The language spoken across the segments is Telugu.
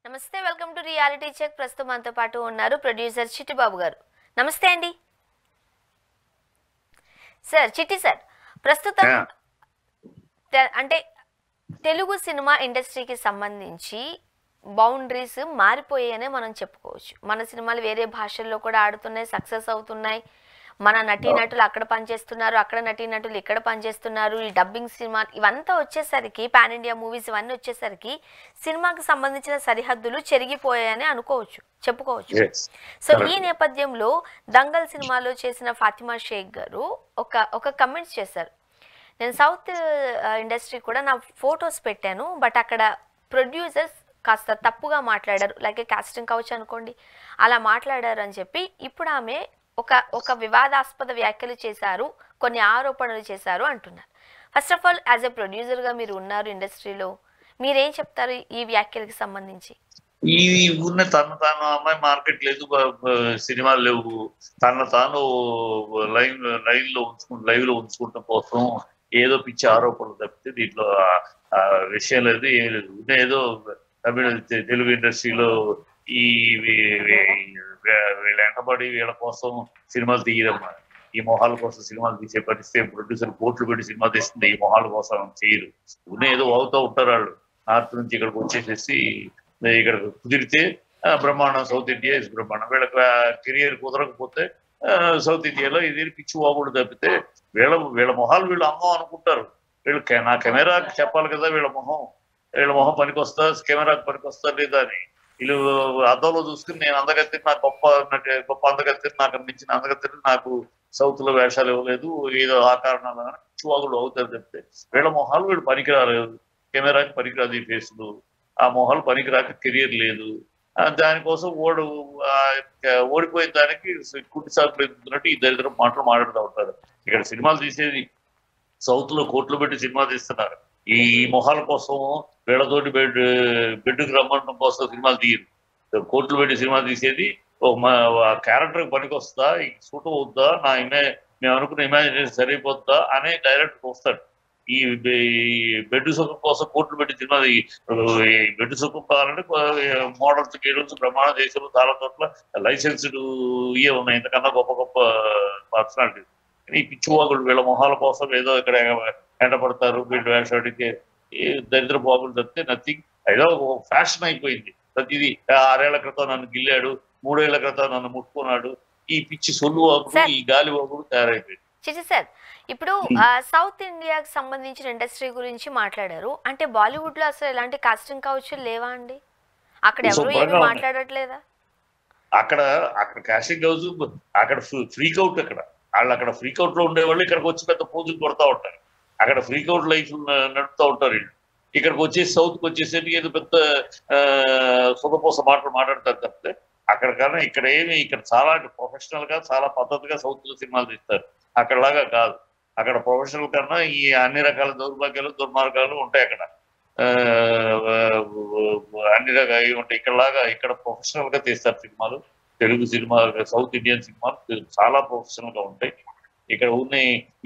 నమస్తే, వెల్కమ్ టు రియాలిటీ చెక్. ప్రస్తుతం మనతో పాటు ఉన్నారు ప్రొడ్యూసర్ చిట్టిబాబు గారు. నమస్తే అండి. సార్, చిట్టి సార్, ప్రస్తుతం అంటే తెలుగు సినిమా ఇండస్ట్రీకి సంబంధించి బౌండరీస్ మారిపోయాయనే మనం చెప్పుకోవచ్చు. మన సినిమాలు వేరే భాషల్లో కూడా ఆడుతున్నాయి, సక్సెస్ అవుతున్నాయి. మన నటీనటులు అక్కడ పనిచేస్తున్నారు, అక్కడ నటీనటులు ఇక్కడ పనిచేస్తున్నారు. ఈ డబ్బింగ్ సినిమా ఇవంతా వచ్చేసరికి, పాన్ ఇండియా మూవీస్ ఇవన్నీ వచ్చేసరికి సినిమాకి సంబంధించిన సరిహద్దులు చెరిగిపోయాయని చెప్పుకోవచ్చు. సో ఈ నేపథ్యంలో దంగల్ సినిమాలో చేసిన ఫాతిమా షేక్ గారు ఒక కమెంట్స్ చేశారు. నేను సౌత్ ఇండస్ట్రీ కూడా నా ఫొటోస్ పెట్టాను, బట్ అక్కడ ప్రొడ్యూసర్స్ కాస్త తప్పుగా మాట్లాడారు, లైక్ కాస్టింగ్ కౌచ్ అనుకోండి, అలా మాట్లాడారు అని చెప్పి ఇప్పుడు ఆమె ఒక వివాదాస్పద వ్యాఖ్యలు చేశారు, కొన్ని ఆరోపణలు చేశారు అంటున్నారు. First of all, as a ప్రొడ్యూసర్గా మీరు ఉన్నారు ఇండస్ట్రీలో, మీరేం చెప్తారు ఈ వ్యాఖ్యలకి సంబంధించి? ఈ ఊరిన తాను అమ్మాయి మార్కెట్ లేదు, సినిమాలు లేవు, తాను లైవ్ లో ఉంచుకుంటాం కోసం ఏదో పిచ్చి ఆరోపణలు తప్పితే దీంట్లో విషయం లేదు, ఏం లేదు. ఏదో తెలుగు ఇండస్ట్రీలో ఈ వీళ్ళ వెంటబడి వీళ్ళ కోసం సినిమాలు తీయరమ్మా. ఈ మొహాల కోసం సినిమాలు తీసే పరిస్థితి ప్రొడ్యూసర్ కోట్లు పెట్టి సినిమా తీస్తుంది, ఈ మొహాల కోసం చేయరు. ఏదో అవుతూ ఉంటారు వాళ్ళు. నార్త్ నుంచి ఇక్కడికి వచ్చేసేసి ఇక్కడ కుదిరితే బ్రహ్మాండం, సౌత్ ఇండియా ఇస్ బ్రహ్మాండం. వీళ్ళకి కెరియర్ కుదరకపోతే సౌత్ ఇండియాలో ఇది పిచ్చి వాగుడు తప్పితే వీళ్ళ మొహాలు వీళ్ళు అమ్మం అనుకుంటారు. వీళ్ళు నా కెమెరాకి చెప్పాలి కదా, వీళ్ళ మొహం పనికొస్తా, కెమెరాకి పనికొస్తా లేదా అని. వీళ్ళు అద్దంలో చూసుకుని నేను అందగత్తి, నాకు గొప్ప అందగత్తి, నాకు మించిన అందగత్తి, నాకు సౌత్ లో వేషాలు ఇవ్వలేదు, ఏదో ఆ కారణాలు పిచ్చివాగులు అవుతారు చెప్తే వీళ్ళ మొహాలు వీళ్ళు పనికిరాలేదు, కెమెరాకి పనికిరాదు, ఈ ఫేసులు ఆ మొహాలు పనికిరాక కెరియర్ లేదు. దానికోసం ఓడిపోయిన దానికి కుట్టి సాకులు ఎదుగుతున్నట్టు ఈ దరిద్రం మాటలు మాట్లాడుతూ ఉంటారు. ఇక్కడ సినిమాలు తీసేది సౌత్ లో కోట్లు పెట్టి సినిమా తీస్తున్నారు. ఈ మొహాల కోసం వీళ్ళతోటి బెడ్డుకు రమ్మడం కోసం సినిమాలు తీయరు. కోట్లు పెట్టి సినిమా తీసేది క్యారెక్టర్ పనికి వస్తుందా, సూట్ అవుద్దా, మేము అనుకున్న ఇమాజినేషన్ సరిపోద్దా అనే డైరెక్టర్ వస్తాడు. ఈ బెడ్ సుఖం కోసం కోట్లు పెట్టి సినిమా బెడ్ సుఖం కావాలంటే మోడల్స్ గీడల్స్ బ్రహ్మాండ దేశంలో చాలా చోట్ల లైసెన్స్డ్ ఇవే ఉన్నాయి, ఇంతకన్నా గొప్ప పర్సనాలిటీ. ఈ పిచ్చివాగులు వీళ్ళ మొహాల కోసం ఏదో ఇక్కడ ఎండపడతారు, వీళ్ళు వేషాడికి దరిద్ర బాగులు తప్పితే నథింగ్. ఏదో ఫ్యాషన్ అయిపోయింది ప్రతిదీ. 6 ఏళ్ల క్రితం నన్ను గిల్లాడు, 3 ఏళ్ల క్రితం నన్ను ముట్టుకున్నాడు, ఈ పిచ్చి సొల్లు వాగుడు, ఈ గాలి వాగుడు తయారైపోయింది. సార్, ఇప్పుడు సౌత్ ఇండియాకి సంబంధించిన ఇండస్ట్రీ గురించి మాట్లాడారు. అంటే బాలీవుడ్ లో అసలు ఎలాంటి కాస్టింగ్ కౌచ్ లేవా అండి? అక్కడ ఎవరు ఏమి మాట్లాడట్లేదా? అక్కడ కాస్టింగ్ కౌచ్, అక్కడ ఫ్రీక్ అవుట్. అక్కడ ఫ్రీక్ అవుట్ లో ఉండేవాళ్ళు ఇక్కడికి వచ్చి పెద్ద పోజులు కొడతా ఉంటారు. అక్కడ ఫ్రీక్ అవుట్ లైఫ్ నడుపుతూ ఉంటారు వీళ్ళు. ఇక్కడికి వచ్చేసి సౌత్కి వచ్చేసరికి ఏదో పెద్ద సుఖపోస మాటలు మాట్లాడతారు తప్పితే అక్కడ కన్నా ఇక్కడ చాలా ప్రొఫెషనల్ గా చాలా పద్ధతిగా సౌత్ లో సినిమాలు తీస్తారు. అక్కడలాగా కాదు. అక్కడ ప్రొఫెషనల్ కన్నా ఈ అన్ని రకాల దౌర్భాగ్యాలు దుర్మార్గాలు ఉంటాయి. అక్కడ అన్ని రకాలు ఉంటాయి. ఇక్కడ ప్రొఫెషనల్ గా తీస్తారు సినిమాలు. తెలుగు సినిమా, సౌత్ ఇండియన్ సినిమాలు చాలా ప్రొఫెషనల్ గా ఉంటాయి. ఇక్కడ ఉన్న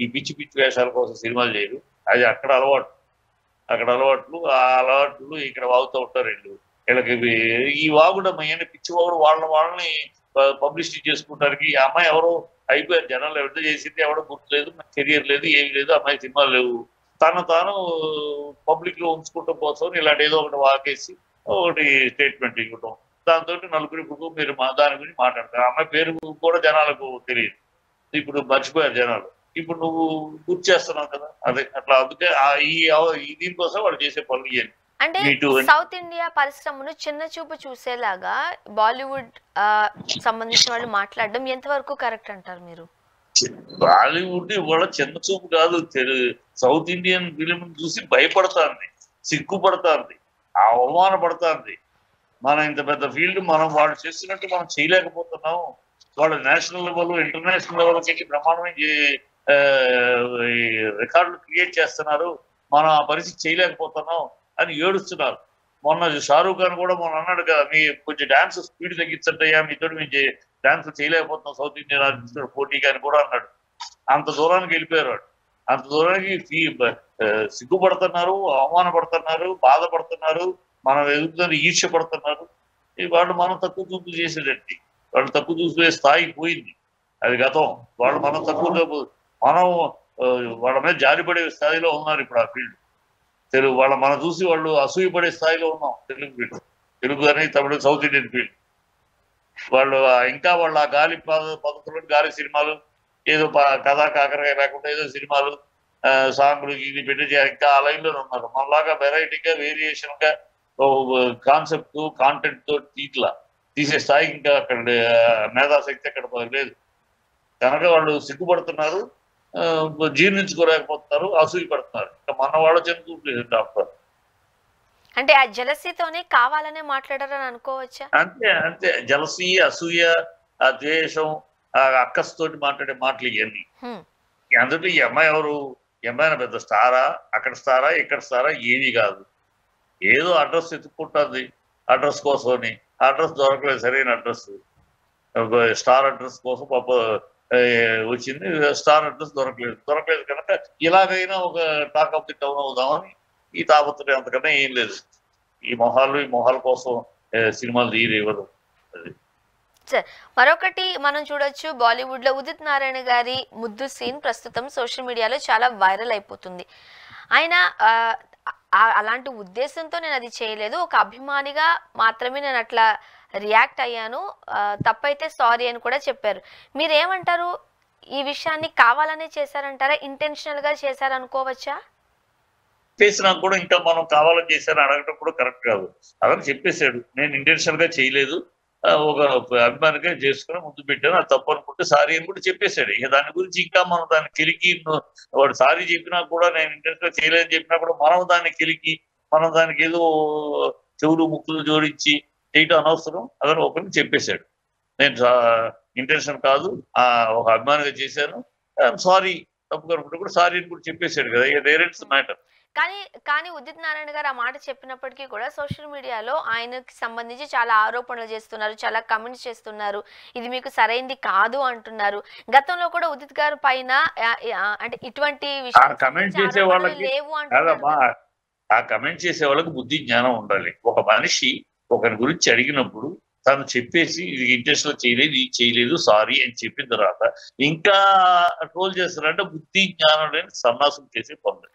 ఈ పిచ్చి వేషాల కోసం సినిమాలు చేయరు. అది అక్కడ అలవాట్లు. ఆ అలవాట్లు ఇక్కడ వాగుతూ ఉంటారు వీళ్ళకి. ఈ వాగుడు పిచ్చి వాగుడు వాళ్ళని పబ్లిసిటీ చేసుకుంటానికి. ఈ అమ్మాయి ఎవరో అయిపోయారు, జనాలు ఎవరితో చేసింది ఎవడో గుర్తులేదు, కెరియర్ లేదు, ఏమి లేదు, అమ్మాయి సినిమాలు లేవు. తాను పబ్లిక్ లో ఉంచుకోవటం కోసం ఇలాంటి ఏదో ఒకటి వాకేసి ఒకటి స్టేట్మెంట్ ఇవ్వటం, దాంతో నలుగురికి మీరు దాని గురించి మాట్లాడతారు. అమ్మాయి పేరు కూడా జనాలకు తెలియదు, ఇప్పుడు మర్చిపోయారు జనాలు. ఇప్పుడు నువ్వు గుర్తు చేస్తున్నావు కదా, అదే అట్లా. అందుకే దీనికోసం వాళ్ళు చేసే పనులు ఇవ్వండి. అంటే సౌత్ ఇండియా పరిశ్రమను చిన్న చూపు చూసేలాగా బాలీవుడ్ సంబంధించిన వాళ్ళు మాట్లాడడం ఎంతవరకు కరెక్ట్ అంటారు మీరు? బాలీవుడ్ ఇవాళ చిన్న చూపు కాదు, సౌత్ ఇండియన్ ఫిలిం చూసి భయపడుతుంది, సిగ్గుపడుతుంది, అవమానపడుతుంది. మనం ఇంత పెద్ద ఫీల్డ్ వాళ్ళు చేస్తున్నట్టు మనం చేయలేకపోతున్నాం. వాళ్ళు నేషనల్ లెవెల్, ఇంటర్నేషనల్ లెవెల్కి బ్రహ్మాండమైన రికార్డులు క్రియేట్ చేస్తున్నారు, మనం ఆ పరిస్థితి చేయలేకపోతున్నాం అని ఏడుస్తున్నారు. మొన్న షారూఖ్ ఖాన్ కూడా అన్నాడు కదా, మీ కొంచెం డాన్స్ స్పీడ్ తగ్గించండియా, మీతో మేము డాన్స్ చేయలేకపోతున్నాం సౌత్ ఇండియన్ ఆర్టిస్ట్ పోటీగా అని కూడా అన్నాడు. అంత దూరానికి వెళ్ళిపోయారు వాడు. అంత దూరానికి సిగ్గుపడుతున్నారు, అవమానపడుతున్నారు, బాధపడుతున్నారు. మనం ఎదుగుదని ఈర్ష్య పడుతున్నారు. వాళ్ళు మనం తక్కువ చూపు చేసేటట్టు, వాళ్ళు తక్కువ చూసే స్థాయికి పోయింది. అది గతం. వాళ్ళు మనం తక్కువ మనం వాళ్ళ మీద జాలిపడే స్థాయిలో ఉన్నారు ఇప్పుడు ఆ ఫీల్డ్. తెలుగు వాళ్ళ మనం చూసి వాళ్ళు అసూయపడే స్థాయిలో ఉన్నాం తెలుగు ఫీల్డ్. తెలుగు అనేది తమిళ సౌత్ ఇండియన్ ఫీల్డ్. వాళ్ళు ఇంకా వాళ్ళ ఆ గాలి పద్ధతులు, గాలి సినిమాలు, ఏదో కథా కాకరకాయ లేకుండా ఏదో సినిమాలు, సాంగ్లు ఇది పెట్టి ఇంకా ఆ లైన్లో ఉన్నారు. మనలాగా వెరైటీగా, వేరియేషన్ గా కాన్సెప్ట్ కాంటెంట్ తో తీసే స్థాయికి ఇంకా అక్కడ మేధాశక్తి అక్కడ లేదు కనుక వాళ్ళు సిగ్గుపడుతున్నారు, జీర్ణించుకోలేకపోతున్నారు, అసూయ పడుతున్నారు. ఇంకా మన వాళ్ళ చెందుతుంది డాక్టర్. అంటే ఆ జలసీతోనే కావాలనే మాట్లాడారని అనుకోవచ్చా? అంతే అంతే. జలసీ, అసూయ, ఆ ద్వేషం, ఆ అక్కస్తోటి మాట్లాడే మాటలు ఇవన్నీ. అందులో ఈ అమ్మాయి ఎవరు? ఈ అమ్మాయిన పెద్ద స్టారా? అక్కడ స్టారా, ఇక్కడ స్టారా? ఏమీ కాదు. ఏదో అడ్రస్ ఎత్తుక్కుంటుంది అడ్రస్ కోసమని. అడ్రస్ దొరకలేదు, సరైన అడ్రస్. స్టార్ అడ్రస్ కోసం పాప వచ్చింది, స్టార్ అడ్రస్ దొరకలేదు కనుక ఇలాగైనా ఒక టాక్ ఆఫ్ ది టౌన్ అవుదామని ఈ తాపత్రయం, అంతకన్నా ఏం లేదు. ఈ మొహాల కోసం సినిమాలు తీయరు. మరొకటి మనం చూడొచ్చు, బాలీవుడ్ లో ఉదిత్ నారాయణ గారి ముద్దు సీన్ ప్రస్తుతం సోషల్ మీడియాలో చాలా వైరల్ అయిపోతుంది. ఆయన అలాంటి ఉద్దేశంతో నేను అది చేయలేదు, ఒక అభిమానిగా మాత్రమే నేను అట్లా రియాక్ట్ అయ్యాను, తప్పైతే సారీ అని కూడా చెప్పారు. మీరేమంటారు? ఈ విషయాన్ని కావాలనే చేశారంటారా, ఇంటెన్షనల్ గా చేశారనుకోవచ్చా? చేసినా కూడా ఇంకా మనం కావాలని చేశారని అడగటం కూడా కరెక్ట్ కాదు. అదని చెప్పేశాడు, నేను ఇంటెన్షనల్ గా చేయలేదు, ఒక అభిమానిగా చేసుకుని ముందు పెట్టాను, అది తప్పు అనుకుంటే సారీ అని కూడా చెప్పేశాడు. ఇక దాని గురించి ఇంకా మనం దాన్ని కిలికి, వాడు సారీ చెప్పినా కూడా, నేను ఇంటెన్షనల్ చేయలేదని చెప్పినా కూడా మనం దాన్ని కిలికి, మనం దానికి ఏదో చెవులు ముక్కులు జోడించి చేయటం అనవసరం. అదని ఒకరికి చెప్పేశాడు, నేను ఇంటెన్షన్ కాదు, ఒక అభిమానిగా చేశాను, సారీ, తప్పు అనుకుంటే కూడా సారీ అని కూడా చెప్పేశాడు కదా. ఇక దేర్ ఇట్స్ మ్యాటర్. కానీ ఉదిత్ నారాయణ గారు ఆ మాట చెప్పినప్పటికీ కూడా సోషల్ మీడియాలో ఆయనకి సంబంధించి చాలా ఆరోపణలు చేస్తున్నారు, చాలా కమెంట్స్ చేస్తున్నారు, ఇది మీకు సరైంది కాదు అంటున్నారు. గతంలో కూడా ఉదిత్ గారి పైన అంటే ఇటువంటి కమెంట్ చేసే వాళ్ళకి లేవు అంటున్నారు. ఆ కమెంట్ చేసే వాళ్ళకి బుద్ధి జ్ఞానం ఉండాలి. ఒక మనిషి ఒకరి గురించి అడిగినప్పుడు తను చెప్పేసి ఇది ఇంట్రెస్ట్ చేయలేదు, ఇది చేయలేదు, సారీ అని చెప్పిన తర్వాత ఇంకా ట్రోల్ చేస్తారంటే బుద్ధి జ్ఞానం లేని సన్నాసం చేసే పనులు.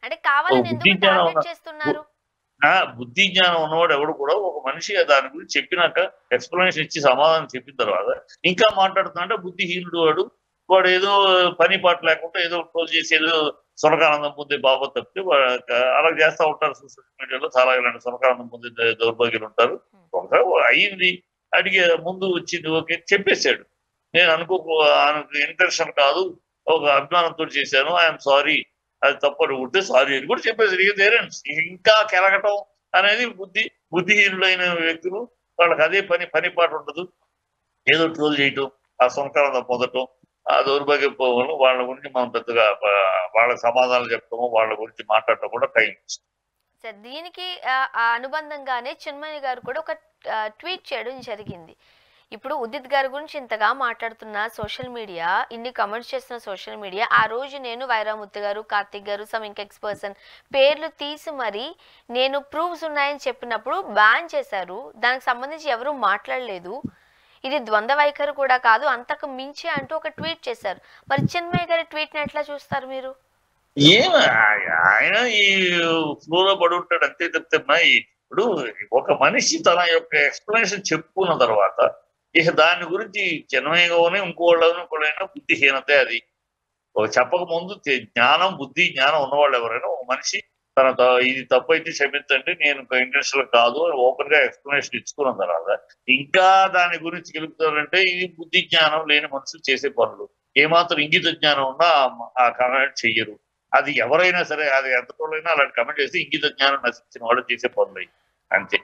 బుద్ధి జ్ఞానం ఉన్నవాడు ఎవడు కూడా ఒక మనిషి దాని గురించి చెప్పినాక ఎక్స్ప్లెనేషన్ ఇచ్చి సమాధానం చెప్పిన తర్వాత ఇంకా మాట్లాడుతున్నా బుద్ధిహీనుడు వాడు ఏదో పని పాట లేకుండా ఏదో ట్రోల్ చేసి ఏదో సునకానందం పొందే బాబా తప్పితే అలా చేస్తూ ఉంటారు. సోషల్ మీడియాలో చాలా ఇలాంటి సునకానందం పొందే దౌర్భాగ్యులు ఉంటారు. అయ్యింది, అడిగే ముందు వచ్చింది, ఓకే చెప్పేశాడు, నేను ఇంటెన్షన్ కాదు, ఒక అభిమానంతో చేశాను, ఐఎమ్ సారీ, అది తప్పని ఉంటే సారీ అని కూడా చెప్పేసాడు. ఇంకా కెలగటం అనేది బుద్ధిహీనులైన వ్యక్తులు, వాళ్ళకి అదే పని పాట ఉండదు, ఏదో ట్రోల్ చేయటం, ఆ సునకానందం పొందటం, ఆ దౌర్భాగ్య పోవడం. వాళ్ళ గురించి మనం పెద్దగా వాళ్ళకి సమాధానాలు చెప్పడము, వాళ్ళ గురించి మాట్లాడటం కూడా టైం. దీనికి అనుబంధంగానే చిన్మయి గారు కూడా ఒక ట్వీట్ చేయడం జరిగింది. ఇప్పుడు ఉదిత్ గారి గురించి ఇంతగా మాట్లాడుతున్న సోషల్ మీడియా, ఇన్ని కమెంట్స్ చేస్తున్న సోషల్ మీడియా, ఆ రోజు నేను వైరాముత్తు గారు, కార్తిక్ గారు, సమ్ ఇంకెక్స్ పర్సన్ పేర్లు తీసి మరి నేను ప్రూఫ్స్ ఉన్నాయని చెప్పినప్పుడు బ్యాన్ చేశారు. దానికి సంబంధించి ఎవరు మాట్లాడలేదు. ఇది ద్వంద్వ వైఖరి కూడా కాదు, అంతకు మించి అంటూ ఒక ట్వీట్ చేశారు. మరి చిన్మయి గారి ట్వీట్ ని ఎట్లా చూస్తారు మీరు? ఆయన ఈ ఫ్లోలో పడి ఉంటాడు అంతే తప్పితే, ఇప్పుడు ఒక మనిషి తన యొక్క ఎక్స్ప్లెనేషన్ చెప్పుకున్న తర్వాత ఇక దాని గురించి చిన్మయిగానే ఇంకోళ్ళైనా బుద్ధిహీనతే. అది చెప్పక ముందు బుద్ధి జ్ఞానం ఉన్నవాళ్ళు ఎవరైనా, ఒక మనిషి తన ఇది తప్పు అయితే క్షమించండి, నేను ఇంటెన్షనల్ కాదు అని ఓపెన్ గా ఎక్స్ప్లెనేషన్ ఇచ్చుకున్న తర్వాత ఇంకా దాని గురించి గెలుపుతారంటే ఇది బుద్ధి జ్ఞానం లేని మనుషులు చేసే పనులు. ఏమాత్రం ఇంగిత జ్ఞానం ఉన్నా ఆ కమెంట్ చెయ్యరు. అది ఎవరైనా సరే, అది ఎంతటోళ్ళైనా అలాంటి కమెంట్ చేసి ఇంగిత జ్ఞానం నశించిన వాళ్ళు చేసే పనులు అంతే.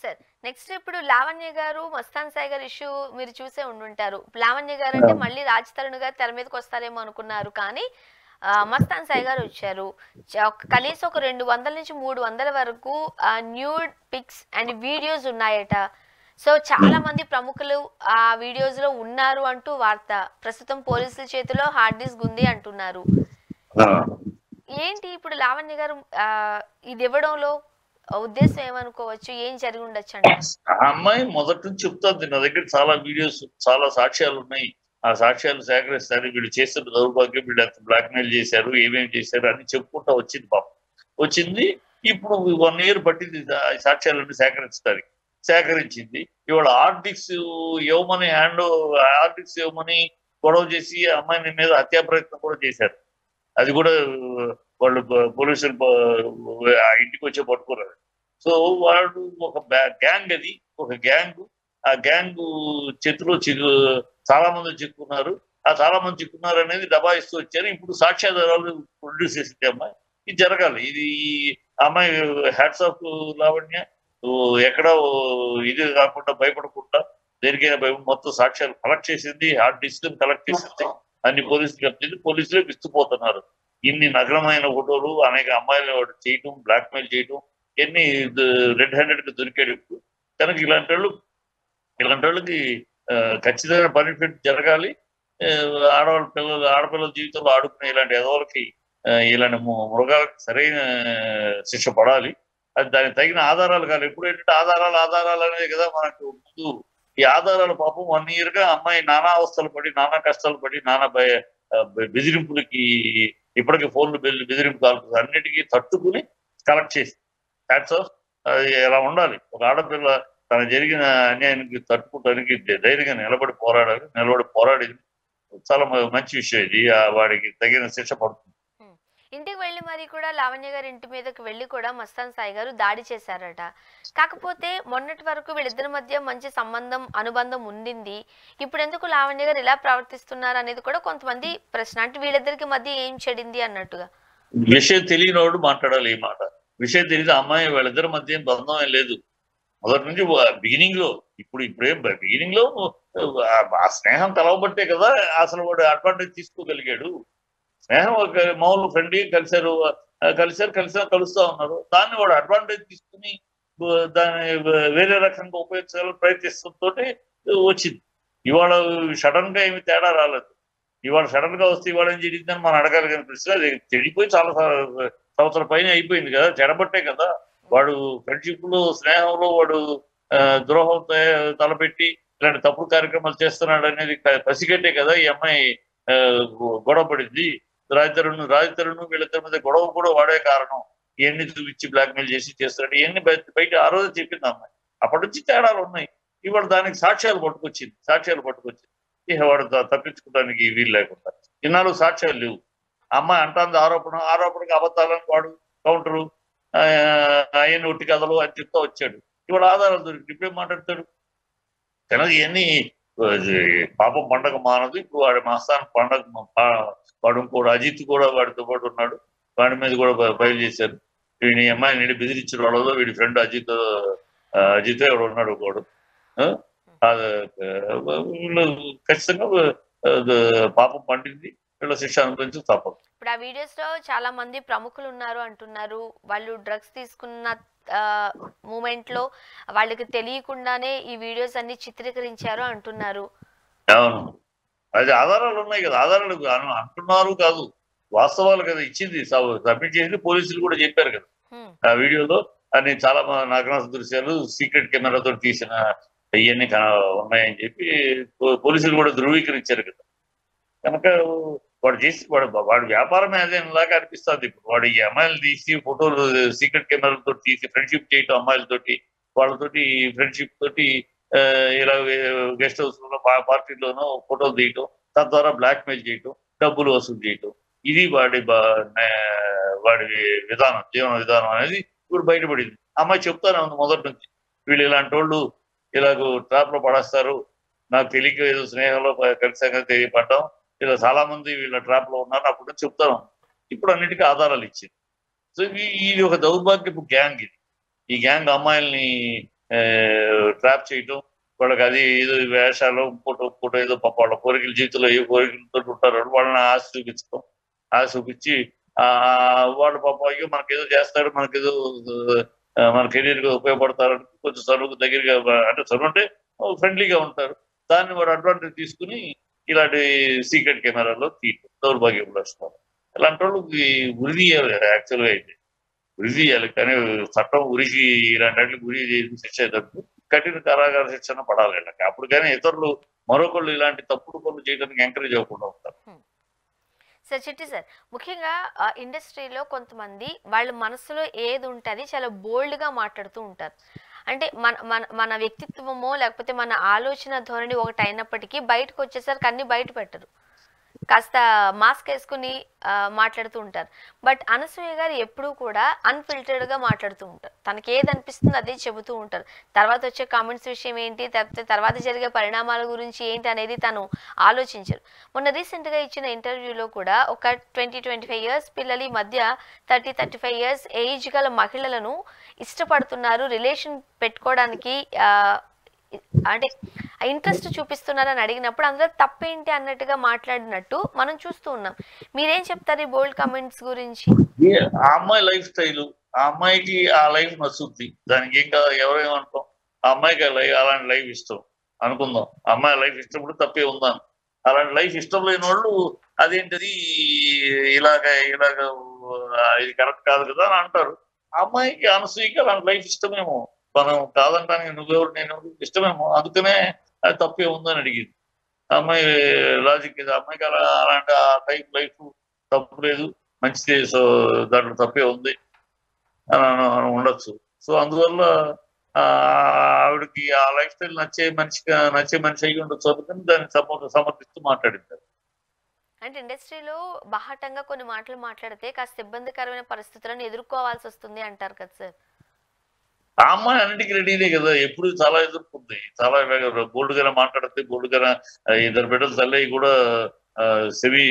సార్ నెక్స్ట్ ఇప్పుడు లావణ్య గారు, మస్తాన్ సాయి గారు ఇష్యూ మీరు చూసే ఉండుంటారు. లావణ్య గారు అంటే మళ్ళీ రాజ్ తరుణ్ గారు తెర మీదకి వస్తారేమో అనుకున్నారు, కానీ మస్తాన్ సాయి గారు వచ్చారు. కనీసం ఒక 200 నుంచి 300 వరకు న్యూడ్ పిక్స్ అండ్ వీడియోస్ ఉన్నాయట. సో చాలా మంది ప్రముఖులు ఆ వీడియోస్ లో ఉన్నారు అంటూ వార్త. ప్రస్తుతం పోలీసుల చేతిలో హార్డ్ డిస్క్ ఉంది అంటున్నారు. ఏంటి ఇప్పుడు లావణ్య గారు ఇది ఇవ్వడంలో ఉద్దేశం ఏమనుకోవచ్చు? ఏం జరిగి ఉండొచ్చు అంటారు? ఆ అమ్మాయి మొదటి నుంచి చెప్తాంది, నా దగ్గర చాలా వీడియోస్, చాలా సాక్ష్యాలు ఉన్నాయి, ఆ సాక్ష్యాలు సేకరిస్తారు, వీళ్ళు చేస్తున్న దౌర్భాగ్యం, వీళ్ళు ఎంత బ్లాక్మెయిల్ చేశారు, ఏమేమి చేశారు అని చెప్పుకుంటా వచ్చింది పాపం. వచ్చింది. ఇప్పుడు 1 year పట్టింది ఈ సాక్ష్యాలన్నీ సేకరించడానికి. సేకరించింది. ఇవాళ ఆర్డిక్స్ ఇవ్వమని గొడవ చేసి ఆ అమ్మాయిని మీద హత్యా ప్రయత్నం కూడా చేశారు. అది కూడా వాళ్ళు పోలీసులు ఆ ఇంటికి వచ్చి పట్టుకున్నారు. సో వాడు ఒక గ్యాంగ్, అది ఒక గ్యాంగ్. ఆ గ్యాంగ్ చేతిలో చాలా మంది చిక్కున్నారు. ఆ చాలా మంది చిక్కున్నారు అనేది దబాయిస్తూ వచ్చారు. ఇప్పుడు సాక్ష్యాధారాలు ప్రొడ్యూస్ చేసింది అమ్మాయి. ఇది జరగాలి. ఇది అమ్మాయి హ్యాట్స్ ఆఫ్ లావణ్య. ఎక్కడ ఇది కాకుండా భయపడకుండా దేనికైనా మొత్తం సాక్ష్యాలు కలెక్ట్ చేసింది, హార్డ్ డిస్క్ కలెక్ట్ చేసింది, అన్ని పోలీసులు చెప్తుంది. పోలీసులే విస్తుపోతున్నారు. ఇన్ని నగ్నమైన ఫోటోలు అనేక అమ్మాయిలు చేయటం, బ్లాక్మెయిల్ చేయటం, ఎన్ని రెడ్ హ్యాండెడ్ గా దొరికాడు. ఇప్పుడు కనుక ఇలాంటి వాళ్ళకి ఖచ్చితమైన పనిష్మెంట్ జరగాలి. ఆడపిల్లల జీవితంలో ఆడుకునే ఇలాంటి ఎదవలకి, ఇలాంటి మృగాలకు సరైన శిక్ష పడాలి. అది దానికి తగిన ఆధారాలు కాదు. ఎప్పుడు ఏంటంటే ఆధారాలు అనేది కదా మనకు ముందు. ఈ ఆధారాలు పాపం 1 year గా అమ్మాయి నానా అవస్థలు పడి, నానా కష్టాలు పడి, నానా బెదిరింపులకి, ఇప్పటికీ ఫోన్లు బెదిరింపు కాల్పులు అన్నిటికీ తట్టుకుని కలెక్ట్ చేసి హ్యాట్స్ ఆఫ్. అది ఎలా ఉండాలి? ఒక ఆడపిల్ల తన జరిగిన అన్యాయానికి తట్టుకుంటానికి ధైర్యంగా నిలబడి పోరాడింది. చాలా మంచి విషయం ఇది. వాడికి తగిన శిక్ష పడుతుంది. ఇంటికి వెళ్ళి మరి కూడా లావణ్య గారి ఇంటి మీదకి వెళ్ళి కూడా మస్తాన్ సాయి గారు దాడి చేశారట. కాకపోతే మొన్నటి వరకు వీళ్ళిద్దరి మధ్య మంచి అనుబంధం ఉండింది. ఇప్పుడు ఎందుకు లావణ్య గారు ఇలా ప్రవర్తిస్తున్నారు అనేది కూడా కొంతమంది ప్రశ్న. అంటే వీళ్ళిద్దరికి మధ్య ఏం చెడింది అన్నట్టుగా. విషయం తెలియనివాడు మాట్లాడాలి ఈ మాట. విషయం తెలియదు. అమ్మాయి వాళ్ళిద్దరి మధ్య బంధం ఏం లేదు. మొదటి నుంచి బిగినింగ్ లో, ఇప్పుడేం బిగినింగ్ లో ఆ స్నేహం కలవబట్టే కదా అసలు వాడు అడ్వాంటేజ్ తీసుకోగలిగాడు. స్నేహం ఒక మామూలు ఫ్రెండ్లీ కలుస్తా ఉన్నారు. దాన్ని వాడు అడ్వాంటేజ్ తీసుకుని దాన్ని వేరే రకంగా ఉపయోగించాలని ప్రయత్నిస్తుంతో వచ్చింది. ఇవాళ సడన్ గా ఏమి తేడా రాలేదు. ఇవాళ సడన్ గా వస్తే ఇవాళ ఏం జరిగిందని మనం అడగాలి కనిపిస్తుంది. అది చెడిపోయి చాలా సంవత్సరాల పైన అయిపోయింది కదా, చెడబట్టే కదా. వాడు ఫ్రెండ్షిప్ లో, స్నేహంలో వాడు ద్రోహం తలపెట్టి ఇలాంటి తప్పుడు కార్యక్రమాలు చేస్తున్నాడు అనేది పసిగట్టే కదా ఈ అమ్మాయి గొడవ పడింది. రాజతరుణ్ వీళ్ళిద్దరి మీద గొడవ కూడా వాడే కారణం. ఇవన్నీ చూపించి బ్లాక్మెయిల్ చేస్తున్నాడు. ఇవన్నీ బయట ఆ రోజు చెప్పింది అమ్మాయి. అప్పటి నుంచి తేడాలు ఉన్నాయి. ఇవాళ దానికి సాక్ష్యాలు పట్టుకొచ్చింది. ఇక వాడు తప్పించుకోవడానికి వీలు లేకుండా. ఇన్నాళ్ళు సాక్ష్యాలు లేవు. అమ్మాయి అంటుంది ఆరోపణకు అబద్ధాలని వాడు కౌంటరు, అవన్నీ ఒట్టి కథలు అని చెప్తా వచ్చాడు. ఇవాళ ఆధారాలు దొరికి ఇప్పుడేం మాట్లాడతాడు? కనుక ఇవన్నీ పాపం పండగ మానదు. ఇప్పుడు వాడి మస్తాన్ పండగ వాడు ఇంకోడు అజిత్ కూడా వాడితో పాటు ఉన్నాడు. వాడి మీద కూడా బయలు చేశారు. వీడి అమ్మాయిని బెదిరించిన వాళ్ళలో వీడి ఫ్రెండ్ అజిత్ ఎవడు ఉన్నాడు. ఒకడు ఖచ్చితంగా పాపం పండింది. వీళ్ళ శిక్ష అనుభవించి తప్పదు. ఇప్పుడు ఆ వీడియోస్ లో చాలా మంది ప్రముఖులు ఉన్నారు అంటున్నారు. వాళ్ళు డ్రగ్స్ తీసుకున్న మూమెంట్ లో వాళ్ళకి తెలియకుండానే ఈ వీడియోస్ అన్ని చిత్రీకరించారు అంటున్నారు. అవును, అది ఆధారాలు ఉన్నాయి కదా. ఆధారాలు అంటున్నారు కాదు, వాస్తవాలు కదా. ఇచ్చింది, సబ్మిట్ చేసింది, పోలీసులు కూడా చెప్పారు కదా ఆ వీడియోలో. అన్ని చాలా నగ్న దృశ్యాలు సీక్రెట్ కెమెరాతో తీసిన ఇవన్నీ ఉన్నాయని చెప్పి పోలీసులు కూడా ధృవీకరించారు కదా. కనుక వాడు వ్యాపారమే అదేలాగా అనిపిస్తుంది. ఇప్పుడు వాడు ఈ అమ్మాయిలు తీసి ఫోటోలు సీక్రెట్ కెమెరాలతో తీసి ఫ్రెండ్షిప్ చేయటం, అమ్మాయిలతోటి వాళ్ళతోటి ఫ్రెండ్షిప్ తోటి ఇలా గెస్ట్ హౌస్ లోనో పార్టీలోనో ఫోటోలు తీయటం, తద్వారా బ్లాక్మెయిల్ చేయటం, డబ్బులు వసూలు చేయటం, ఇది వాడి జీవన విధానం అనేది ఇప్పుడు బయటపడింది. అమ్మాయి చెప్తానే ఉంది మొదటి నుంచి, వీళ్ళు ఇలాంటి వాళ్ళు ఇలాగ ట్రాప్ లో పడేస్తారు, నాకు తెలియక ఏదో స్నేహంలో కలిసి తెలియపడ్డాం, ఇలా చాలా మంది వీళ్ళ ట్రాప్ లో ఉన్నారు అప్పుడు చెప్తాను. ఇప్పుడు అన్నిటికీ ఆధారాలు ఇచ్చింది. సో ఇది ఒక దౌర్భాగ్యపు గ్యాంగ్. ఈ గ్యాంగ్ అమ్మాయిల్ని ట్రాప్ చేయటం, వాళ్ళకి అది ఏదో వేషాలు ఇంకోటో ఏదో వాళ్ళ కోరికల జీవితంలో ఏ కోరికలతో ఉంటారో వాళ్ళని ఆశ చూపించి వాళ్ళు పాప అయ్యో మనకేదో చేస్తాడు, మనకేదో మన కెరీర్ గా ఉపయోగపడతారని కొంచెం చదువుకు దగ్గరగా, అంటే చదువు అంటే ఫ్రెండ్లీగా ఉంటారు. దాన్ని వాడు అడ్వాంటేజ్ తీసుకుని ఇలాంటి సీక్రెట్ కెమెరాలో తీయటం, దౌర్భాగ్యం వస్తున్నారు. ఇలాంటి వాళ్ళకి ఉరి యాక్చువల్గా అయితే ఉరి తీయాలి, కానీ చట్టం ఉరికి ఇలాంటి వాటికి ఉరి శిక్ష అయ్యేటట్టు కఠిన కారాగార శిక్షణ పడాలి వీళ్ళకి. అప్పుడు కానీ ఇతరులు మరొకళ్ళు ఇలాంటి తప్పుడు పనులు చేయడానికి ఎంకరేజ్ అవ్వకుండా ఉంటారు. సార్ చిట్టి సార్, ముఖ్యంగా ఇండస్ట్రీలో కొంతమంది వాళ్ళ మనసులో ఏది ఉంటుంది చాలా బోల్డ్గా మాట్లాడుతూ ఉంటారు. అంటే మన మన మన వ్యక్తిత్వమో లేకపోతే మన ఆలోచన ధోరణి ఒకటి అయినప్పటికీ బయటకు వచ్చేసరికి అన్ని బయట పెట్టరు, కాస్త మాస్క్ వేసుకుని మాట్లాడుతూ ఉంటారు. బట్ అనసూయ గారు ఎప్పుడూ కూడా అన్ఫిల్టర్డ్గా మాట్లాడుతూ ఉంటారు. తనకి ఏది అనిపిస్తుందో అదే చెబుతూ ఉంటారు. తర్వాత వచ్చే కామెంట్స్ విషయం ఏంటి, తర్వాత జరిగే పరిణామాల గురించి ఏంటి అనేది తను ఆలోచించరు. మొన్న రీసెంట్గా ఇచ్చిన ఇంటర్వ్యూలో కూడా ఒక 20-25 ఇయర్స్ పిల్లలు ఈ మధ్య 30-35 ఇయర్స్ ఏజ్ గల మహిళలను ఇష్టపడుతున్నారు, రిలేషన్ పెట్టుకోవడానికి అంటే ఇంట్రెస్ట్ చూపిస్తున్నారని అడిగినప్పుడు అందులో తప్పేంటి అన్నట్టుగా మాట్లాడినట్టు మనం చూస్తూ ఉన్నాం. మీరేం చెప్తారు ఈ బోల్డ్ కామెంట్స్ గురించి? ఆ అమ్మాయి లైఫ్ స్టైల్, ఆ అమ్మాయికి ఆ లైఫ్ నచ్చుద్ది, దానికి ఇంకా ఎవరేమనుకో. ఆ అమ్మాయికి అలాంటి లైఫ్ ఇష్టం అనుకుందాం, ఆ అమ్మాయి లైఫ్ ఇష్టం కూడా తప్పే ఉందాం. అలాంటి లైఫ్ ఇష్టం లేని వాళ్ళు అదేంటది ఇలాగ ఇది కరెక్ట్ కాదు కదా అని అంటారు. ఆ అమ్మాయికి అనసూయకి అలాంటి లైఫ్ ఇష్టమేమో, మనం కాదంటానికి నువ్వెవరు నేను ఇష్టమేమో, అందుకనే అది తప్పే ఉందని అడిగింది. అమ్మాయి లాజిక్ ఇది, అమ్మాయికి అలాంటి ఆ టైప్ లైఫ్ తప్పు లేదు, మంచిది, సో దాంట్లో తప్పే ఉంది అని ఉండొచ్చు. సో అందువల్ల ఆవిడకి ఆ లైఫ్ స్టైల్ నచ్చే మనిషి అయ్యి ఉండొచ్చు, అందుకని దాన్ని సమర్థిస్తూ మాట్లాడింది. అంటే ఇండస్ట్రీలో బాహటంగా కొన్ని మాటలు మాట్లాడితే కాస్త ఇబ్బందికరమైన పరిస్థితులను ఎదుర్కోవాల్సి వస్తుంది అంటారు కదా సార్? ఆ అమ్మాయి అన్నిటికీ రెడీనే కదా, ఎప్పుడు చాలా ఎదుర్కొంది, చాలా బోల్డ్ గానే మాట్లాడితే, బోల్డ్ గానే ఇద్దరు బిడ్డలు తల్లి కూడా సెమీ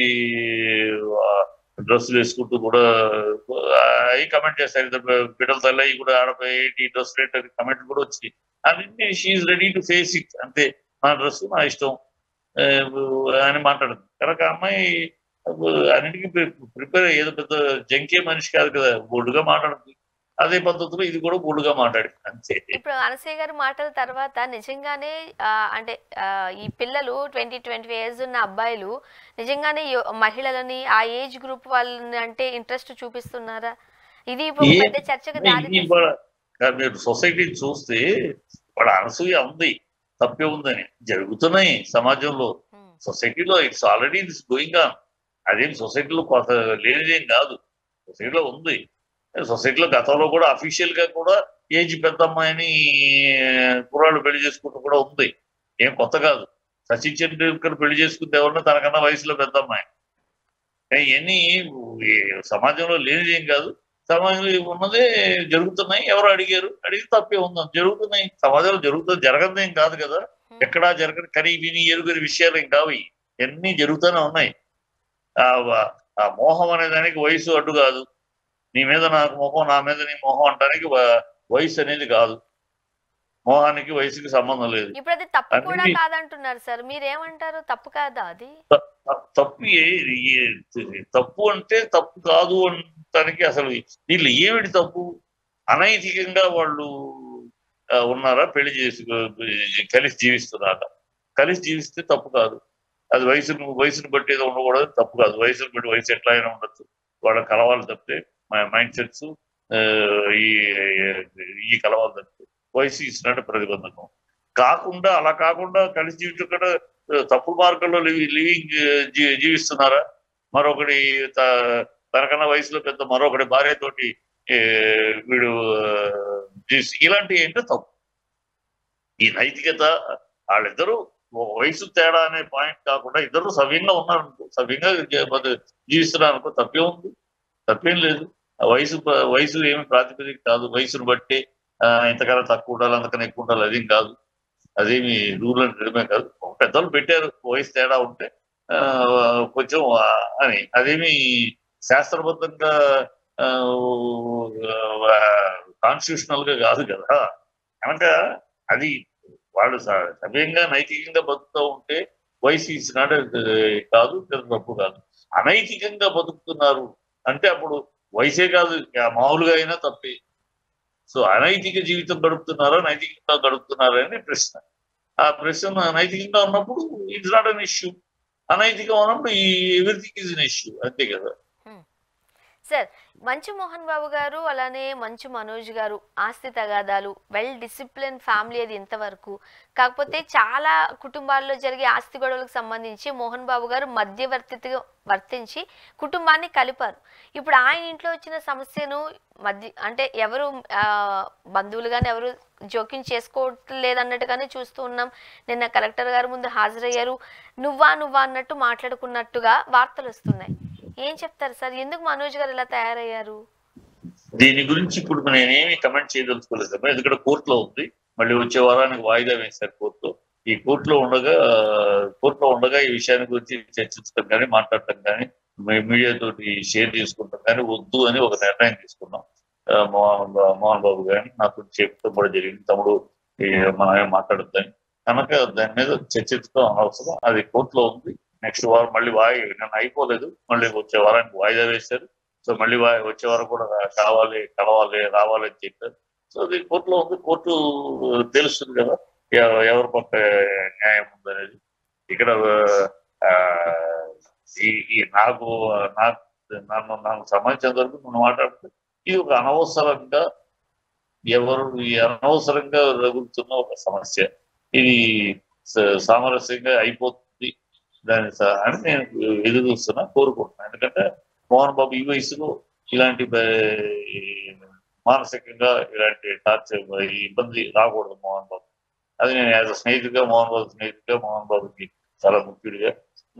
డ్రెస్సులు వేసుకుంటూ కూడా అవి కమెంట్ చేస్తారు. ఇద్దరు బిడ్డల తల్లి కూడా ఆడపై డ్రెస్ రేట్ అని కమెంట్ కూడా వచ్చి అన్నింటినీ she ready to face it, అంతే, నా డ్రెస్ నా ఇష్టం అని మాట్లాడుతుంది. కనుక అమ్మాయి అన్నింటికీ ప్రిపేర్ ఏదో పెద్ద జంకే మనిషి కాదు కదా, బోల్డ్గా మాట్లాడుతుంది. అదే పద్ధతిలో ఇది కూడా బోల్డ్గా మాట్లాడింది అంతే. ఇప్పుడు అనసూయ గారి మాటల తర్వాత నిజంగానే అంటే ఈ పిల్లలు 20-25 ఇయర్స్ ఉన్న అబ్బాయిలు నిజంగానే మహిళలని ఆ ఏజ్ గ్రూప్ వాళ్ళని అంటే ఇంట్రెస్ట్ చూపిస్తున్నారా? ఇది పెద్ద చర్చకు దారి. మీరు సొసైటీ చూస్తే వాళ్ళ అనసూయ ఉంది, తప్పే ఉందని జరుగుతున్నాయి సమాజంలో, సొసైటీలో it's already this going on. అదేం సొసైటీలో కొత్త లేనిదేం కాదు, సొసైటీలో ఉంది. సొసైటీలో గతంలో కూడా అఫీషియల్ గా కూడా ఏజ్ పెద్ద అమ్మాయిని కుర్రాళ్ళు పెళ్లి చేసుకుంటూ కూడా ఉంది, ఏం కొత్త కాదు. సచిన్ టెండూల్కర్ పెళ్లి చేసుకుంటే ఎవరన్నా తనకన్నా వయసులో పెద్ద అమ్మాయి. ఇవన్నీ సమాజంలో లేనిదేం కాదు, సమాజంలో ఉన్నదే జరుగుతున్నాయి. ఎవరు అడిగి తప్పే ఉందాం, జరుగుతున్నాయి సమాజంలో, జరగదేం కాదు కదా, ఎక్కడా జరగని కని విని ఎరుగని విషయాలు ఏం కావు, ఇవన్నీ జరుగుతూనే ఉన్నాయి. ఆ మోహం అనే దానికి వయసు అడ్డు కాదు, నీ మీద నాకు మోహం, నా మీద నీ మోహం అంటానికి వయసు అనేది కాదు, మోహానికి వయసుకి సంబంధం లేదు. ఇప్పుడు అది తప్పు కూడా కాదంటున్నారు సార్, మీరేమంటారు? తప్పు కాదా అది? తప్పు అంటే తప్పు కాదు అంటానికి అసలు వీళ్ళు ఏమిటి తప్పు? అనైతికంగా వాళ్ళు ఉన్నారా, పెళ్లి కలిసి జీవిస్తున్నారా? కలిసి జీవిస్తే తప్పు కాదు. అది వయసును బట్టి ఏదో ఉండకూడదు, తప్పు కాదు. వయసును బట్టి వయసు ఎట్లా అయినా ఉండొచ్చు, వాళ్ళ కలవాలి తప్పితే, మైండ్ సెట్స్ ఈ కలవాలి తప్పితే వయసు ఇచ్చినట్టు ప్రతిబంధకం కాకుండా, అలా కాకుండా కలిసి జీవించకుండా తప్పుడు మార్గంలో లివింగ్ జీవిస్తున్నారా? మరొకటి తనకన్నా వయసులో పెద్ద మరొకటి భార్యతోటి వీడు ఇలాంటివి ఏంటో తప్పు. ఈ నైతికత వాళ్ళిద్దరూ వయసు తేడా అనే పాయింట్ కాకుండా ఇద్దరు సవ్యంగా ఉన్నారనుకో, సవ్యంగా జీవిస్తున్నారు అనుకో, తప్పే ఉంది, తప్పేం లేదు. వయసు ఏమి ప్రాతిపదిక కాదు, వయసును బట్టి ఇంతకన్నా తక్కువ ఉండాలి, అంతకన్నా ఎక్కువ ఉండాలి అదేం కాదు, అదేమి రూల్ అని నిజమే కాదు. పెద్దలు పెట్టారు వయసు తేడా ఉంటే కొంచెం అని, అదేమి శాస్త్రబద్ధంగా కాన్స్టిట్యూషనల్ గా కాదు కదా. కనుక అది వాళ్ళు సవ్యంగా నైతికంగా బతుకుతూ ఉంటే వయసు ఇచ్చినాడు కాదు, తప్పు కాదు. అనైతికంగా బతుకుతున్నారు అంటే అప్పుడు వయసే కాదు, మామూలుగా అయినా తప్పే. సో అనైతిక జీవితం గడుపుతున్నారా, నైతికంగా గడుపుతున్నారా అని ప్రశ్న. ఆ ప్రశ్న నైతికంగా ఉన్నప్పుడు ఇట్స్ నాట్ అన్ ఇష్యూ, అనైతికంగా ఉన్నప్పుడు ఎవ్రీథింగ్ ఈజ్ అన్ ఇష్యూ, అంతే కదా. సార్ మంచు మోహన్ బాబు గారు అలానే మంచు మనోజ్ గారు ఆస్తి తగాదాలు వెల్ డిసిప్లిన్ ఫ్యామిలీ అది ఇంతవరకు. కాకపోతే చాలా కుటుంబాల్లో జరిగే ఆస్తి గొడవలకు సంబంధించి మోహన్ బాబు గారు మధ్యవర్తిగా వర్తించి కుటుంబాన్ని కలిపారు. ఇప్పుడు ఆయన ఇంట్లో వచ్చిన సమస్యను అంటే ఎవరు బంధువులు కానీ ఎవరు జోక్యం చేసుకోవట్లేదన్నట్టుగానే చూస్తూ ఉన్నాం. నిన్న కలెక్టర్ గారు ముందు హాజరయ్యారు. నువ్వా అన్నట్టు మాట్లాడుకున్నట్టుగా వార్తలు వస్తున్నాయి. ఏం చెప్తారు సార్, ఎందుకు మనోజ్ గారు ఇలా తయారయ్యారు? దీని గురించి ఇప్పుడు నేనేమి కమెంట్ చేయదలుచుకోలేదు, ఎందుకంటే కోర్టులో ఉంది. మళ్ళీ వచ్చే వారానికి వాయిదా వేశారు కోర్టులో. ఈ కోర్టులో ఉండగా ఈ విషయాన్ని గురించి చర్చించడం కానీ మాట్లాడటం కానీ మీడియా తోటి షేర్ చేసుకుంటాం కానీ వద్దు అని ఒక నిర్ణయం తీసుకున్నాం. మోహన్ బాబు గారిని నాకు చెప్తాం కూడా జరిగింది, తమ్ముడు మనం మాట్లాడద్దని. కనుక దాని మీద చర్చించడం అవసరం. అది కోర్టులో ఉంది. నెక్స్ట్ వారం మళ్ళీ నన్ను అయిపోలేదు, మళ్ళీ వచ్చే వారానికి వాయిదా వేశారు. సో మళ్ళీ వచ్చే వారం కూడా రావాలి అని చెప్పారు. సో అది కోర్టులో ఉంది. కోర్టు తెలుస్తుంది కదా ఎవరి పక్క న్యాయం ఉందనేది. ఇక్కడ నాకు సంబంధించిన వరకు మనం మాట్లాడితే ఇది ఒక అనవసరంగా రగులుతున్న ఒక సమస్య. ఇది సామరస్యంగా అయిపోతుంది అని నేను ఎదురు చూస్తున్నా, కోరుకుంటున్నాను. ఎందుకంటే మోహన్ బాబు ఈ వయసులో ఇలాంటి మానసికంగా ఇలాంటి టార్చర్ ఇబ్బంది రాకూడదు మోహన్ బాబు. అది నేను యాజ్ స్నేహితుడిగా మోహన్ బాబుకి చాలా ముఖ్యుడిగా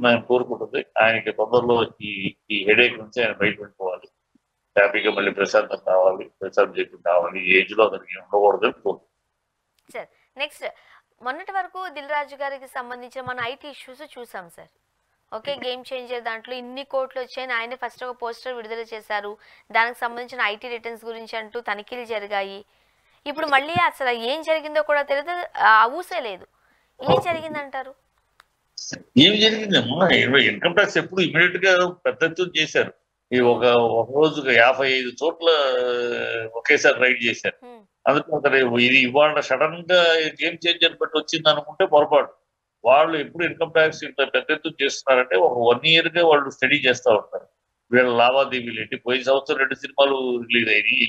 నేను కోరుకుంటుంది. ఆయనకి తొందరలో ఈ హెడేక్ నుంచి ఆయన బయట వెళ్ళిపోవాలి, హ్యాపీగా మళ్ళీ ప్రశాంతం కావాలి. ఈ ఏజ్ లో అతనికి ఉండకూడదు సార్. నెక్స్ట్, మొన్నటి వరకు దిల్ రాజు గారికి సంబంధించిన మన ఐటీ ఇష్యూస్ చూసాం సార్. ఓకే, గేమ్ చేంజర్ దాంట్లో ఇన్ని కోట్లు వచ్చాయని ఆయన ఫస్ట్ ఒక పోస్టర్ విడుదల చేశారు. దానికి సంబంధించిన ఐటీ రిటర్న్స్ గురించి అంటూ తనిఖీలు జరిగాయి. ఇప్పుడు మళ్ళీ అసలు ఏం జరిగిందో కూడా తెలియదు, ఊసే లేదు. ఏం జరిగిందంటారు? ఏమి జరిగిందమ్మా? ఇన్కమ్ ట్యాక్స్ ఎప్పుడు ఇమీడియట్ గా పెద్ద ఎత్తున చేశారు. ఈ ఒక రోజుగా 55 చోట్ల ఒకేసారి రైడ్ చేశారు. అందుకే ఇది ఇవాళ సడన్ గా గేమ్ చేంజర్ బట్టి వచ్చింది అనుకుంటే పొరపాటు. వాళ్ళు ఎప్పుడు ఇన్కమ్ ట్యాక్స్ ఇంత పెద్ద ఎత్తున చేస్తున్నారంటే ఒక 1 year గా వాళ్ళు స్టడీ చేస్తూ ఉంటారు. వీళ్ళ లావాదేవీలు ఏంటి, పోయిన సంవత్సరం 2 సినిమాలు రిలీజ్ అయినాయి,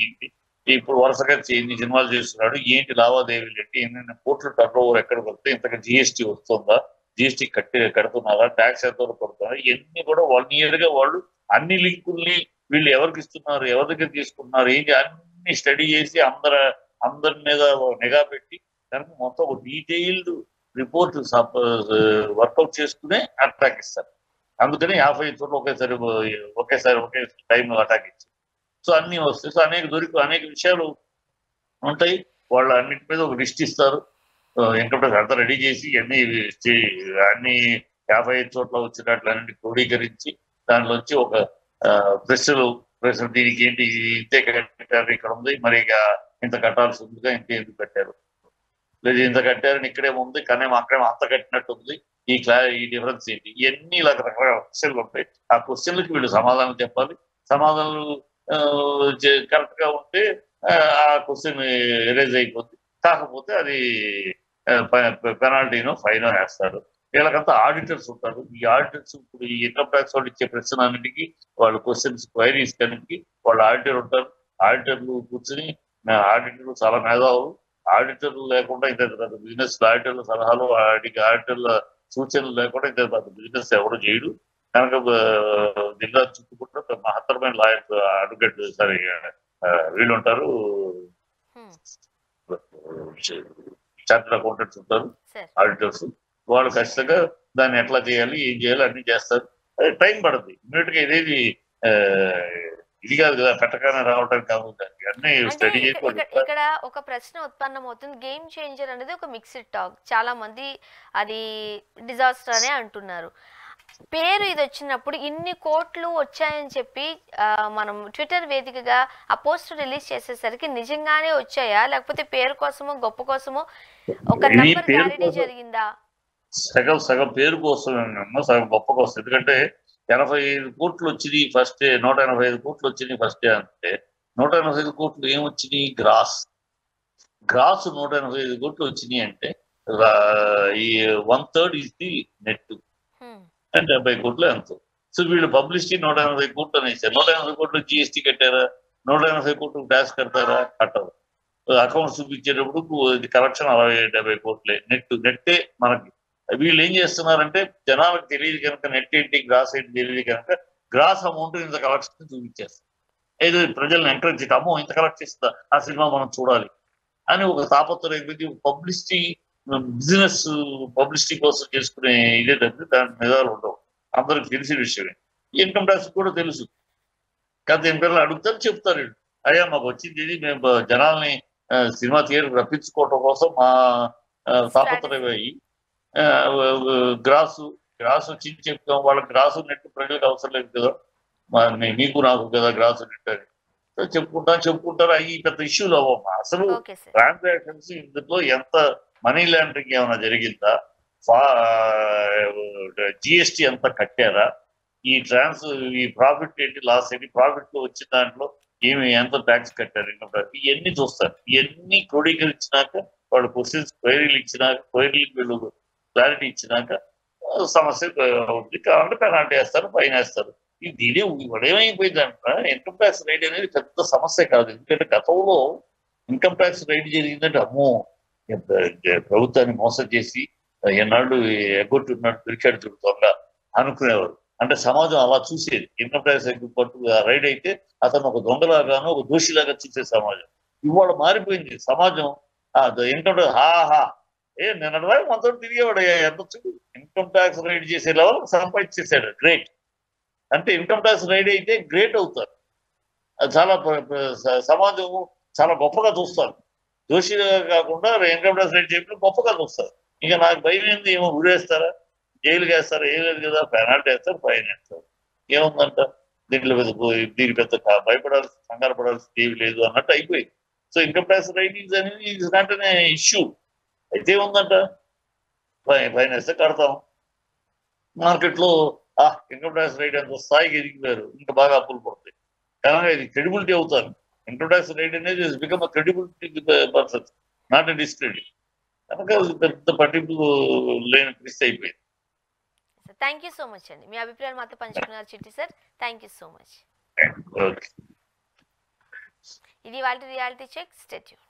ఇప్పుడు వరుసగా ఎన్ని సినిమాలు చేస్తున్నాడు, ఏంటి లావాదేవీలు ఏంటి, ఎన్ని కోట్ల టర్న్ ఓవర్ ఎక్కడ పడితే ఇంతగా జిఎస్టీ వస్తుందా, జిఎస్టీ కడుతున్నారా, ట్యాక్స్ ఎంతవరకు పడుతున్నారా, ఇవన్నీ కూడా 1 year గా వాళ్ళు అన్ని లింకుల్ని వీళ్ళు ఎవరికి ఇస్తున్నారు, ఎవరి దగ్గర తీసుకుంటున్నారు, ఏంటి అన్ని స్టడీ చేసి అందరి మీద నిఘా పెట్టి కనుక మొత్తం ఒక డీటెయిల్డ్ రిపోర్ట్ వర్కౌట్ చేసుకునే అటాక్ ఇస్తారు. అందుకని 55 చోట్ల ఒకే టైంలో అటాక్ ఇచ్చారు. సో అన్ని వస్తాయి. సో అనేక విషయాలు ఉంటాయి. వాళ్ళు అన్నిటి మీద ఒక లిస్ట్ ఇస్తారు. ఇన్కమ్ ట్యాక్స్ అంతా రెడీ చేసి అన్ని 55 చోట్ల వచ్చినట్లు అన్నింటి క్రోడీకరించి దానిలోంచి ఒక ప్రశ్నలు దీనికి ఏంటి ఇంతే కట్టారు, ఇక్కడ ఉంది, మరి ఇంత కట్టాల్సి ఉందిగా, ఇంత ఎందుకు కట్టారు, లేదు ఇంత కట్టారని ఇక్కడేముంది కానీ అక్కడేమో అంత కట్టినట్టు ఉంది, ఈ డిఫరెన్స్ ఏంటి, ఇవన్నీ రకరకాల క్వశ్చన్లు ఉంటాయి. ఆ క్వశ్చన్లకి వీళ్ళు సమాధానం చెప్పాలి. సమాధానాలు కరెక్ట్ గా ఉంటే ఆ క్వశ్చన్ ఎరేజ్ అయిపోద్ది. కాకపోతే అది పెనాల్టీనో ఫైనో వేస్తారు. వీళ్ళకంతా ఆడిటర్స్ ఉంటారు. ఈ ఆడిటర్స్ ఇప్పుడు ఈ ఇన్కమ్ ట్యాక్స్ వాళ్ళు ఇచ్చే ప్రశ్న అన్నిటికీ వాళ్ళు క్వశ్చన్స్ క్వైరీస్ కనుక వాళ్ళు ఆడిటర్ ఉంటారు. ఆడిటర్లు కూర్చుని ఆడిటర్లు చాలా మేధావులు. ఆడిటర్లు లేకుండా ఇంత బిజినెస్ ఆడిటర్ల సలహాలు ఆడిటర్ల సూచనలు లేకుండా ఇంత బిజినెస్ ఎవరు చేయడు. కనుక జిల్లా చుట్టుకుంటూ మహత్తరమైన లాయర్ అడ్వకేట్ వీళ్ళు ఉంటారు, చార్టర్డ్ అకౌంటెంట్స్ ఉంటారు, ఆడిటర్స్. వాళ్ళు ఖచ్చితంగా దాన్ని ఎట్లా చేయాలి, ఏం చేయాలి అన్ని చేస్తారు. టైం పడుతుంది. ఇమీడియట్ గా ఇదేది ఇది కాదు కదా, పెట్టగానే రావడానికి కాదు. అన్ని స్టడీ చేసి ఇక్కడ ఒక ప్రశ్న ఉత్పన్నమవుతుంది. గేమ్ చేంజర్ అనేది ఒక మిక్స్డ్ టాక్. చాలా మంది అది డిజాస్టర్ అనే అంటున్నారు. పేరు ఇది వచ్చినప్పుడు ఇన్ని కోట్లు వచ్చాయని చెప్పి మనం ట్విట్టర్ వేదికగా ఆ పోస్టర్ రిలీజ్ చేసేసరికి నిజంగానే వచ్చాయా, లేకపోతే పేరు కోసమో గొప్ప కోసమో ఒక నంబర్ గ్యారెంటీ జరిగిందా? సగం పేరు కోసం, సగం గొప్ప కోసం. ఎందుకంటే 85 కోట్లు వచ్చినాయి ఫస్ట్ డే, 185 కోట్లు వచ్చినాయి ఫస్ట్ డే. అంటే 185 కోట్లు ఏమొచ్చినాయి? గ్రాస్ 185 కోట్లు వచ్చినాయి అంటే ఈ 1/3 ఈజ్ ది నెట్ అంటే 70 కోట్లు ఎంతో. సో వీళ్ళు పబ్లిసిటీ 180 కోట్లు అనేసారు. 180 కోట్లు GST కట్టారా? 180 కోట్లు ట్యాక్స్ కడతారా? కట్టరు. అకౌంట్స్ చూపించేటప్పుడు ఇది కలెక్షన్ 60-70 కోట్లే. నెట్టే మనకి. వీళ్ళు ఏం చేస్తున్నారంటే జనాలకు తెలియదు కనుక, నెట్ ఏంటి గ్రాస్ ఏంటి తెలియదు కనుక గ్రాస్ అమౌంట్ ఇంత కలెక్షన్ చూపించేస్తారు. ఏదో ప్రజలను ఎంకరేజ్ చేయడం, అమ్మో ఇంత కలెక్ట్ చేస్తా, ఆ సినిమా మనం చూడాలి అని ఒక తాపత్రయం. పబ్లిసిటీ బిజినెస్ పబ్లిసిటీ కోసం చేసుకునే ఇదే తప్పి దాని నిజాలు ఉండవు. అందరికి తెలిసిన విషయమే. ఇన్కమ్ ట్యాక్స్ కూడా తెలుసు. కాకపోతే ఇన్కమ్ అడుగుతారు, చెప్తారు. అయ్యా మాకు వచ్చింది ఇది, మేము జనాల్ని సినిమా థియేటర్ రప్పించుకోవటం కోసం మా తాపత్రయం అయ్యి గ్రాస్ వచ్చింది చెప్తాం. వాళ్ళకి గ్రాసు నెట్ ప్రజలకు అవసరం లేదు కదా, మీకు నాకు కదా గ్రాస్ నెట్ అని చెప్పుకుంటారు. అవి పెద్ద ఇష్యూలు అవ్వమ్మా. అసలు ట్రాన్సాక్షన్స్ ఇందులో ఎంత మనీ లాండరింగ్ ఏమైనా జరిగిందా, GST ఎంత కట్టారా, ఈ ప్రాఫిట్ ఏంటి, లాస్ ఏంటి, ప్రాఫిట్ లో వచ్చిన దాంట్లో ఎంత ట్యాక్స్ కట్టారు, ఇవన్నీ చూస్తారు. ఇవన్నీ క్రోడీకరించినాక వాళ్ళు క్వశ్చన్స్ క్వైరీలు ఇచ్చినాక, వీళ్ళు క్లారిటీ ఇచ్చినాక సమస్య ఉంది. కావాలంటే పెనాల్టీ వేస్తారు, ఫైన్ వేస్తారు. దీనే ఏమైపోయిందంట, ఇన్కమ్ ట్యాక్స్ రైడ్ అనేది పెద్ద సమస్య కాదు. ఎందుకంటే గతంలో ఇన్కమ్ ట్యాక్స్ రైడ్ జరిగిందంటే అమ్మో ప్రభుత్వాన్ని మోసం చేసి ఎన్నాళ్ళు ఎగ్గొట్టున్నాడు, పిరికాడు తిరుగుతుందా అనుకునేవారు. అంటే సమాజం అలా చూసేది. ఇన్కమ్ ట్యాక్స్ పట్టు రైడ్ అయితే అతను ఒక దొంగలాగానో ఒక దోషిలాగా చూసే సమాజం. ఇవాళ మారిపోయింది సమాజం. ఇన్కమ్ ట్యాక్స్ నిన్నటిదా మనతో తిరిగేవాడు, ఎంత ఇన్కమ్ ట్యాక్స్ రైడ్ చేసే లెవెల్ సంపాదించేసాడు. గ్రేట్ అంటే ఇన్కమ్ ట్యాక్స్ రైడ్ అయితే గ్రేట్ అవుతారు. చాలా సమాజం చాలా గొప్పగా చూస్తారు. దోషిగా కాకుండా ఇన్కమ్ ట్యాక్స్ రైడ్ చేయడం గొప్పగా చూస్తారు. ఇక నాకు భయం ఏంది, ఏమో ఊరేస్తారా, జైలుకి వేస్తారా, ఏం లేదు కదా, పెనాల్టీ వేస్తారు, ఫైన్ వేస్తారు, ఏముందంట దీంట్లో దీనికి పెద్ద భయపడాల్సి కంగారు పడాల్సి ఏమి లేదు అన్నట్టు అయిపోయింది. సో ఇన్కమ్ ట్యాక్స్ రైటింగ్స్ అనేది వెంటనే ఇష్యూ అయితే ఉందంట, ఫైన్ వేస్తే కడతాం. మార్కెట్లో ఇన్కమ్ ట్యాక్స్ రైట్ అంత స్థాయికి ఎదిగిపోయారు, ఇంకా బాగా అప్పులు పడతాయి. కానీ ఇది క్రెడిబిలిటీ అవుతారు. ఇన్కమ్ ట్యాక్స్ రైట్ అనేది become credibility person, not a discredit. కనుక పెద్ద పట్టింపు లేని పరిస్థితి అయిపోయింది. థ్యాంక్ యూ సో మచ్ అండి, మీ అభిప్రాయాలు మాతో పంచుకున్నారు చిట్టి sir. Thank you so much. ఇది వాళ్ళ రియాలిటీ చెక్. Stay tune.